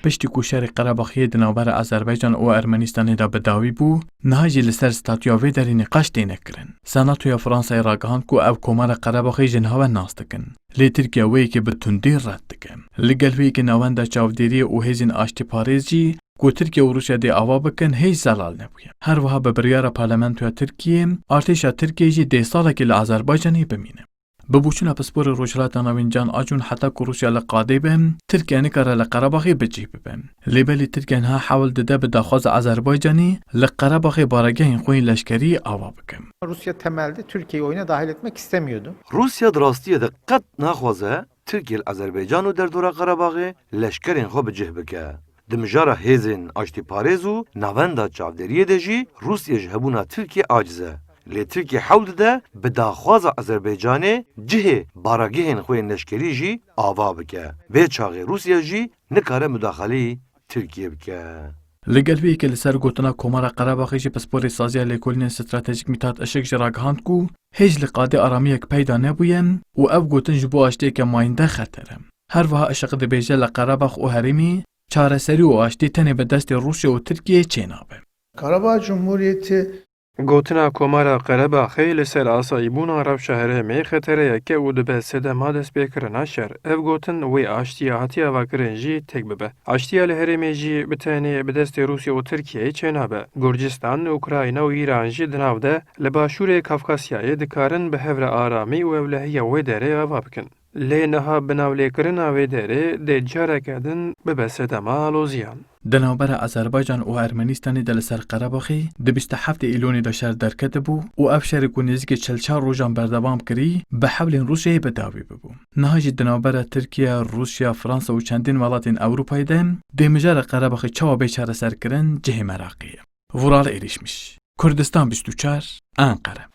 پشتی کو شهر قرهباخی دناوبر آذربایجان و ارمنستان دا بداوی بو نهاجی لسر ستاتیاوی دری نقاش تینه کرن. سناتویا فرانسای راگهاند کو او کمال قرهباخی جنهاوه ناستکن. لی ترکیه وی که به تندی رد دکن. لگل وی که نوانده چاودیری و هیزین آشتی پاریز جی کو ترکیه و روسیه دی آوا بکن هیچ زلال نبویه. هر وها به بریار پارلمانتویا ترکیه ارتشا ترکیه جی دی ساله که لآذربایجانی بمینه. ببوشنا پسپور روشلات ناوینجان آجون حتی که روسیه لقاده بهم ترکیه نکاره لقرهباخی بجیب بهم. لیبلی ترکیه ها حاول داده به داخواز آذربایجانی لقرهباخی بارگاه خوین لشکری آوا بکن. Rusya temelde Türkiye'yi oyuna dahil etmek istemiyordu. Rusya drastiye de qat naxwaze Tirkiye Azerbaycan û derdora Qarabağê leşkerên xwe bi cih bike. Di mijara hêzên aştîparêz û navenda çavderiyê de jî Rusya ji hebûna Tirkiye aciz e. Lê Tirkiye hewl dide bi daxwaza Azerbaycanê cihê baragihên xwe yên leşkerî jî ava bike. Vê çaxê Rusya jî nikare müdaxaleyî Tirkiye bike. لگل وی که لسر گوتنا کمارا قرهباخی جی پسپور سازیا لیکولین استراتژیک میتات اشک جراگهاند کو هیچ لقاده آرامی یک پیدا نبویم و او گوتن جبو آشتی که ماینده خطرم. هر وها اشق دبیجه لقرهباخ و هریمی چارەسەری و آشتی تنه به دست روسیه و ترکیه چینابه. Karabağ Cumhuriyeti Gotina Komara Qarabağê li ser asayîbûna rewşa herêmê xetereyeke û dibe sedema destpêkirina şer. Ev gotin wê aştiya hatiya vekirin jî têk bibe. Aştiya li herêmê jî bi tenê bi destê Rûsya û Tirkiyeyê çênabe. Gurcistan, Ukrayna û İran jî di nav de li başûrê Kafkasyayê dikarin bi hevra aramî û ewlehiya wê derê ava bikin. Lê niha bi navlêkirina wê derê dê careke din bibe sedema aloziyan. دناوبر آذربایجان و ارمنستان دل سر قرهباخی د 27 ایلونی د شهر درکته بو او اف شهر کو نزدیک 44 روزان بردوام کری به حول روسیه بداوی بو. نهاجی دناوبر ترکیه، روسیا، فرانسه و چندین ولاتین اروپای دم دمجار قرهباخی چاو بیچاره سر کرن جه مراقیه. ورال erişmiş. Kürdistan 24 Ankara.